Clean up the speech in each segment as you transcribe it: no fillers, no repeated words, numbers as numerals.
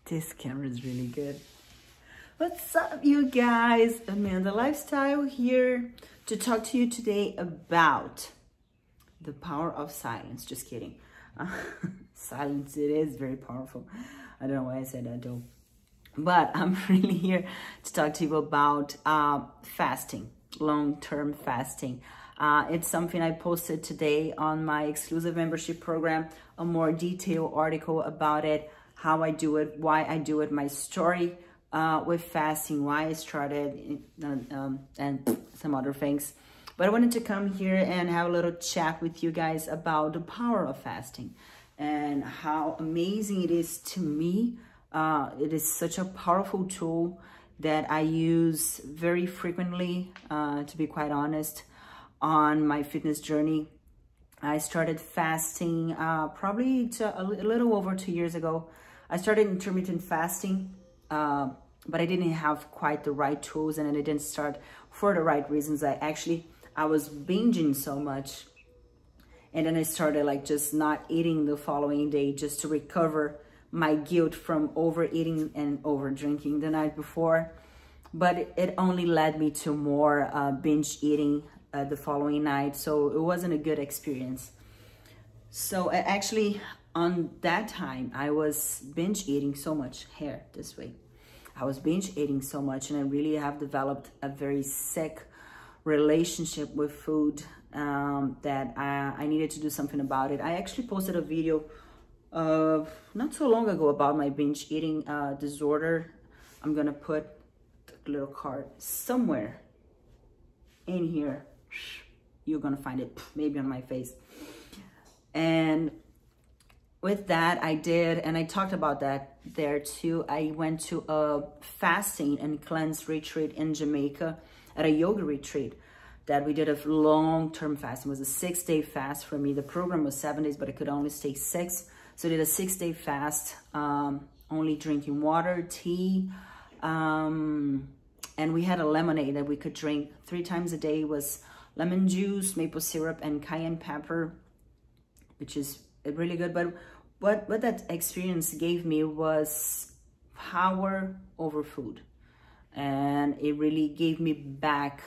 This camera is really good. What's up, you guys? Amanda Lifestyle here to talk to you today about the power of silence. Just kidding. Silence, it is very powerful. I don't know why I said that though. But I'm really here to talk to you about fasting, long-term fasting. It's something I posted today on my exclusive membership program, a more detailed article about it, how I do it, why I do it, my story with fasting, why I started, and some other things. But I wanted to come here and have a little chat with you guys about the power of fasting and how amazing it is to me. It is such a powerful tool that I use very frequently, to be quite honest, on my fitness journey. I started fasting probably a little over 2 years ago. I started intermittent fasting, but I didn't have quite the right tools, and I didn't start for the right reasons. I was binging so much, and then I started like just not eating the following day just to recover my guilt from overeating and over drinking the night before. But it only led me to more binge eating the following night, so it wasn't a good experience. So actually on that time I was binge eating so much. Hair this way. I was binge eating so much, and I really have developed a very sick relationship with food, that I needed to do something about it. I actually posted a video not so long ago about my binge eating disorder. I'm gonna put the little card somewhere in here. You're gonna find it maybe on my face. And with that I did, and I talked about that there too. I went to a fasting and cleanse retreat in Jamaica, at a yoga retreat that we did a long-term fast. It was a 6-day fast for me. The program was 7 days, but I could only stay 6. So I did a 6-day fast, only drinking water, tea, and we had a lemonade that we could drink 3 times a day. It was lemon juice, maple syrup, and cayenne pepper, which is really good. But what that experience gave me was power over food. And it really gave me back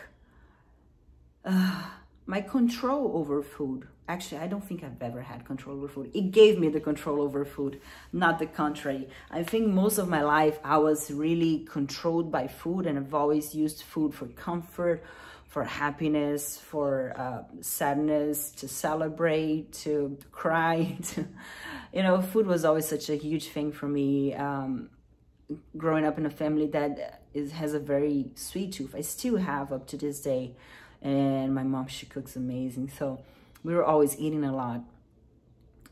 my control over food. Actually, I don't think I've ever had control over food. It gave me the control over food, not the contrary. I think most of my life I was really controlled by food, and I've always used food for comfort, for happiness, for sadness, to celebrate, to cry. You know, food was always such a huge thing for me. Growing up in a family that has a very sweet tooth. I still have up to this day. And my mom, she cooks amazing. So we were always eating a lot.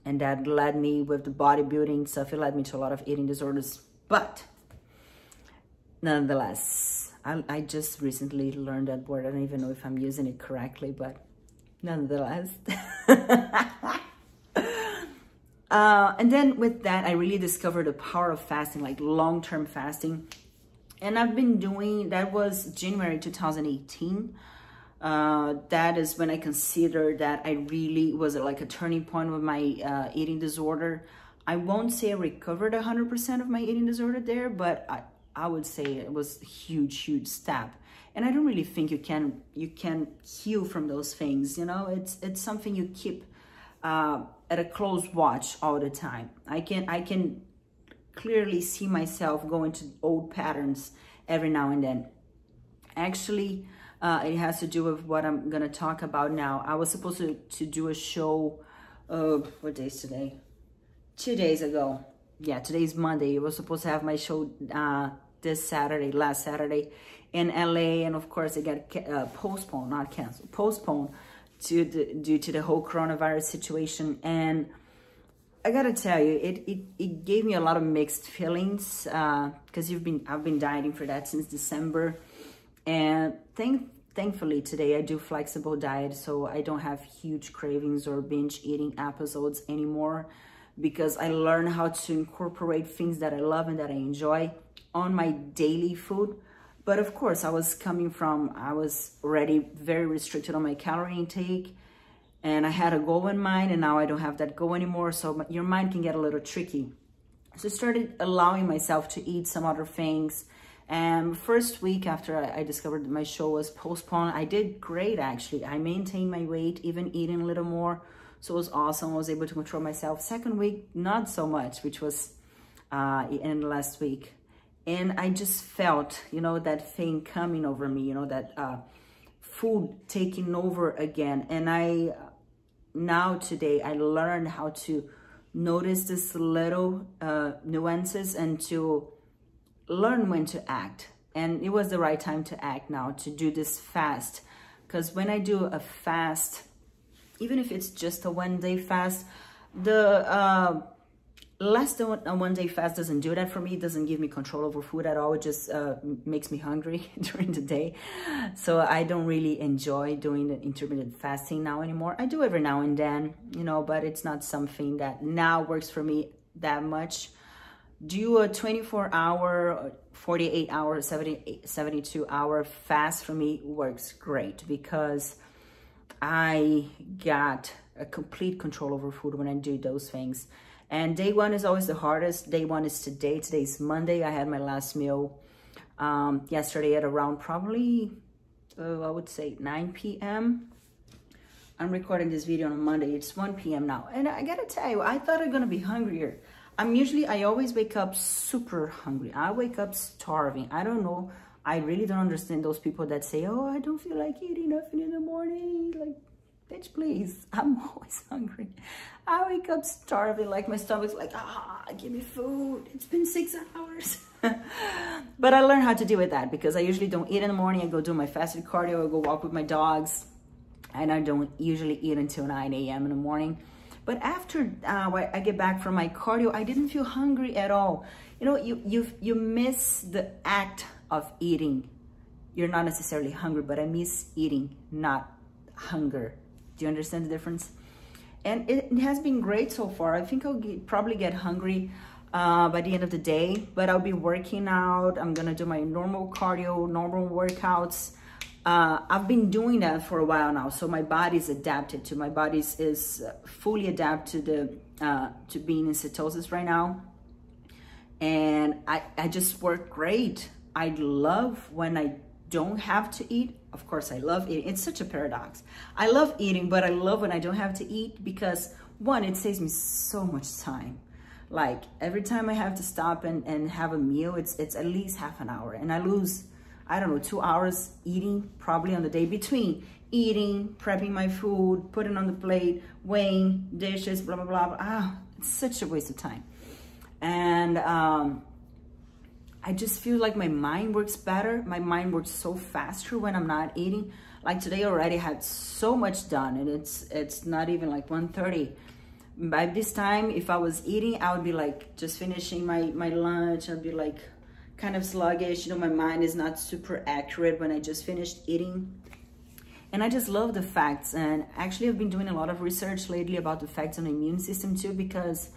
And that led me with the bodybuilding stuff. It led me to a lot of eating disorders. But nonetheless, I just recently learned that word. I don't even know if I'm using it correctly, but nonetheless. And then with that, I really discovered the power of fasting, like long-term fasting. And I've been doing, that was January 2018. That is when I considered that I really was like a turning point with my eating disorder. I won't say I recovered 100% of my eating disorder there, but I would say it was a huge step. And I don't really think you can heal from those things. You know, it's something you keep at a close watch all the time. I can clearly see myself going to old patterns every now and then. Actually, it has to do with what I'm gonna talk about now. I was supposed to do a show, what day is today? 2 days ago. Yeah, today's Monday. I was supposed to have my show this Saturday, last Saturday in LA, and of course it got postponed, not canceled, postponed due to the whole coronavirus situation. And I gotta tell you, it gave me a lot of mixed feelings, because I've been dieting for that since December, and thankfully today I do flexible diet, so I don't have huge cravings or binge eating episodes anymore, because I learned how to incorporate things that I love and that I enjoy on my daily food. But of course, I was already very restricted on my calorie intake, and I had a goal in mind, and now I don't have that goal anymore. So your mind can get a little tricky. So I started allowing myself to eat some other things. And first week after I discovered that my show was postponed, I did great actually. I maintained my weight, even eating a little more. So it was awesome. I was able to control myself. Second week, not so much, which was in the last week. And I just felt, you know, that thing coming over me, you know, that food taking over again. And now today, I learned how to notice this little nuances and to learn when to act. And it was the right time to act now, to do this fast. Because when I do a fast, even if it's just a 1 day fast, the less than a 1 day fast doesn't do that for me. It doesn't give me control over food at all. It just makes me hungry during the day. So I don't really enjoy doing the intermittent fasting now anymore. I do every now and then, you know, but it's not something that now works for me that much. Do a 24-hour, 48-hour, 72-hour fast for me works great because I got a complete control over food when I do those things. And day one is always the hardest. Day one is today. Today's Monday. I had my last meal yesterday at around probably, I would say 9 p.m. I'm recording this video on Monday. It's 1 p.m. now. And I gotta tell you, I thought I'm gonna be hungrier. I always wake up super hungry. I wake up starving. I don't know. I really don't understand those people that say, oh, I don't feel like eating nothing in the morning. Like, bitch, please. I'm always hungry. I wake up starving, like my stomach's like, give me food. It's been 6 hours. But I learned how to deal with that because I usually don't eat in the morning. I go do my fasted cardio, I go walk with my dogs. And I don't usually eat until 9 a.m. in the morning. But after I get back from my cardio, I didn't feel hungry at all. You know, you miss the act of eating. You're not necessarily hungry, but I miss eating, not hunger. Do you understand the difference? And it has been great so far. I think I'll probably get hungry by the end of the day, but I'll be working out. I'm gonna do my normal cardio, normal workouts. I've been doing that for a while now, so my body's adapted to. My body is fully adapted to being in ketosis right now, and I just work great. I love when I don't have to eat. Of course, I love eating. It's such a paradox. I love eating, but I love when I don't have to eat because one, it saves me so much time. Like every time I have to stop and have a meal, it's at least half an hour, and I lose, I don't know, 2 hours eating probably on the day between eating, prepping my food, putting on the plate, weighing dishes, blah, blah, blah, blah. It's such a waste of time. And I just feel like my mind works better. My mind works so faster when I'm not eating. Like today already had so much done and it's not even like 1:30. By this time, if I was eating, I would be like just finishing my lunch. I'd be like kind of sluggish. You know, my mind is not super accurate when I just finished eating. And I just love the facts. And actually, I've been doing a lot of research lately about the effects on the immune system too, because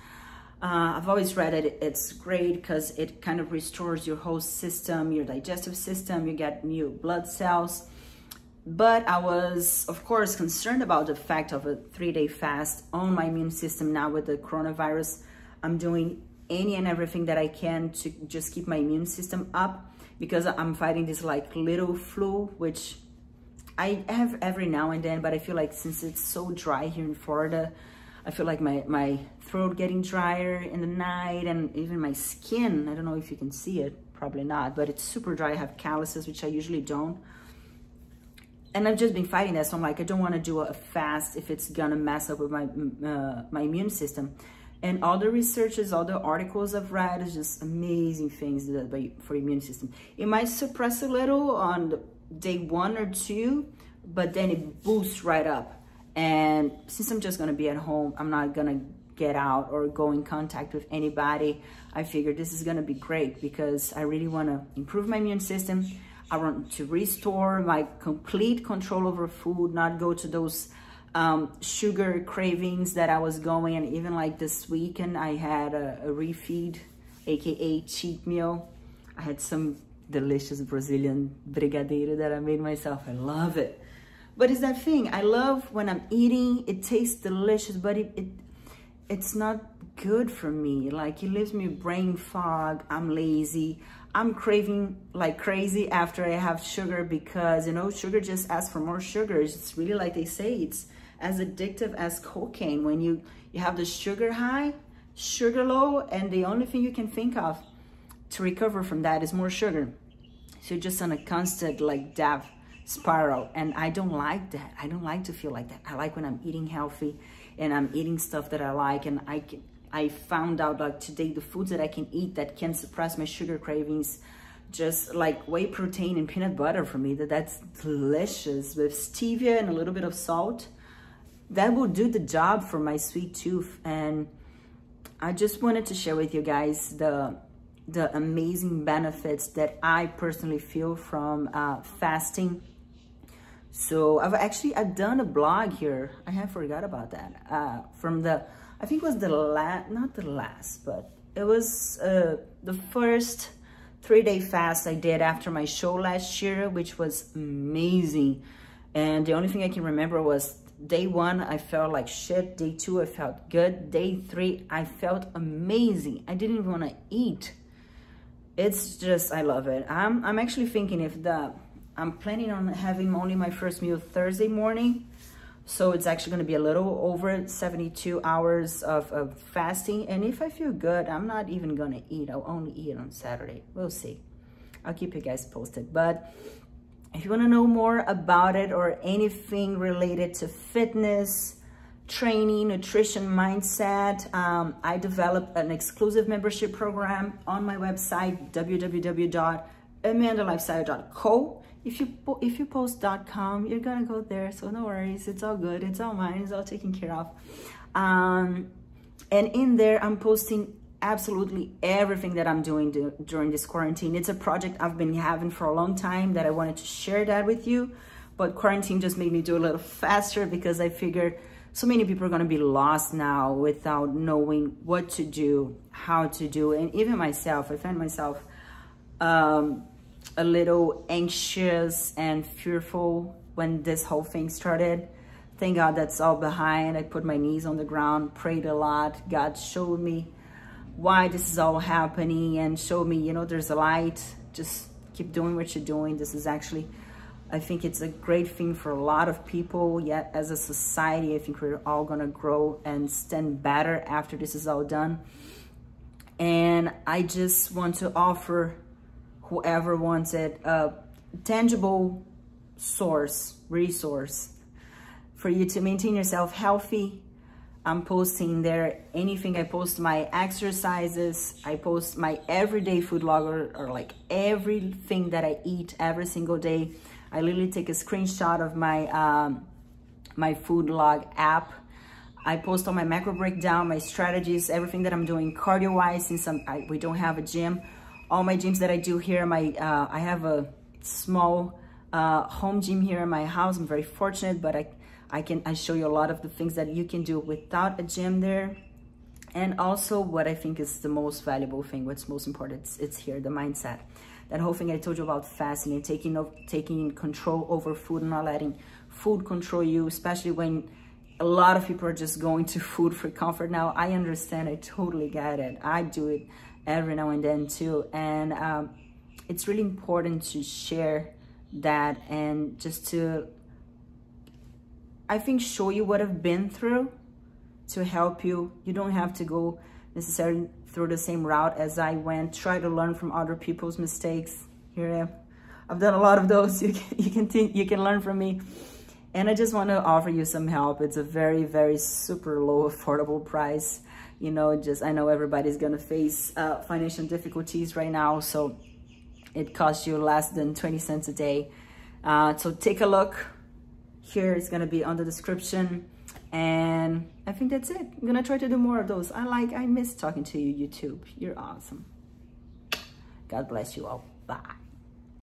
I've always read that it's great because it kind of restores your whole system, your digestive system, you get new blood cells. But I was, of course, concerned about the effect of a 3-day fast on my immune system now with the coronavirus. I'm doing any and everything that I can to just keep my immune system up because I'm fighting this like little flu, which I have every now and then, but I feel like since it's so dry here in Florida, I feel like my throat getting drier in the night and even my skin, I don't know if you can see it, probably not, but it's super dry. I have calluses, which I usually don't. And I've just been fighting that, so I'm like, I don't want to do a fast if it's gonna mess up with my my immune system. And all the researches, all the articles I've read is just amazing things for immune system. It might suppress a little on day 1 or 2, but then it boosts right up. And since I'm just gonna be at home, I'm not gonna get out or go in contact with anybody, I figured this is gonna be great because I really wanna improve my immune system. I want to restore my complete control over food, not go to those sugar cravings that I was going. And even like this weekend, I had a refeed, AKA cheat meal. I had some delicious Brazilian brigadeiro that I made myself. I love it. But it's that thing, I love when I'm eating, it tastes delicious, but it's not good for me. Like, it leaves me brain fog. I'm lazy. I'm craving like crazy after I have sugar because, you know, sugar just asks for more sugar. It's really, like they say, it's as addictive as cocaine. When you have the sugar high, sugar low, and the only thing you can think of to recover from that is more sugar. So you're just on a constant like death spiral, and I don't like that. I don't like to feel like that. I like when I'm eating healthy and I'm eating stuff that I like, and I found out like today the foods that I can eat that can suppress my sugar cravings, just like whey protein and peanut butter for me, that's delicious with stevia and a little bit of salt. That will do the job for my sweet tooth. And I just wanted to share with you guys the amazing benefits that I personally feel from fasting. So I've done a blog here. I have forgot about that. From the, I think it was not the last, but it was the first 3-day fast I did after my show last year, which was amazing. And the only thing I can remember was day 1, I felt like shit. Day 2, I felt good. Day 3, I felt amazing. I didn't even want to eat. It's just, I love it. I'm actually thinking I'm planning on having only my first meal Thursday morning. So it's actually going to be a little over 72 hours of fasting. And if I feel good, I'm not even going to eat. I'll only eat on Saturday. We'll see. I'll keep you guys posted. But if you want to know more about it or anything related to fitness, training, nutrition, mindset, I developed an exclusive membership program on my website, www.amandalifestyle.co. If you post .com, you're gonna go there, so no worries. It's all good. It's all mine. It's all taken care of. And in there, I'm posting absolutely everything that I'm doing during this quarantine. It's a project I've been having for a long time that I wanted to share that with you, but quarantine just made me do a little faster because I figured so many people are going to be lost now without knowing what to do, how to do. And even myself, I find myself a little anxious and fearful when this whole thing started. Thank God that's all behind. I put my knees on the ground, prayed a lot. God showed me why this is all happening and showed me, you know, there's a light. Just keep doing what you're doing. This is actually, I think it's a great thing for a lot of people. Yet as a society, I think we're all gonna grow and stand better after this is all done. And I just want to offer whoever wants it a tangible resource for you to maintain yourself healthy. I'm posting there anything. I post my exercises, I post my everyday food log or like everything that I eat every single day. I literally take a screenshot of my my food log app. I post on my macro breakdown, my strategies, everything that I'm doing cardio wise, since we don't have a gym. All my gyms that I do here, I have a small home gym here in my house. I'm very fortunate, but I show you a lot of the things that you can do without a gym there. And also what I think is the most valuable thing, what's most important, it's here, the mindset. That whole thing I told you about fasting and taking control over food and not letting food control you, especially when a lot of people are just going to food for comfort now. I understand, I totally get it. I do it every now and then too. And it's really important to share that and just to, I think, show you what I've been through to help you. You don't have to go necessarily through the same route as I went. Try to learn from other people's mistakes. Here I am. I've done a lot of those. You can learn from me. And I just want to offer you some help. It's a very, very super low, affordable price. You know, I know everybody's going to face financial difficulties right now. So it costs you less than 20 cents a day. So take a look. Here it's going to be on the description. And I think that's it. I'm going to try to do more of those. I miss talking to you, YouTube. You're awesome. God bless you all. Bye.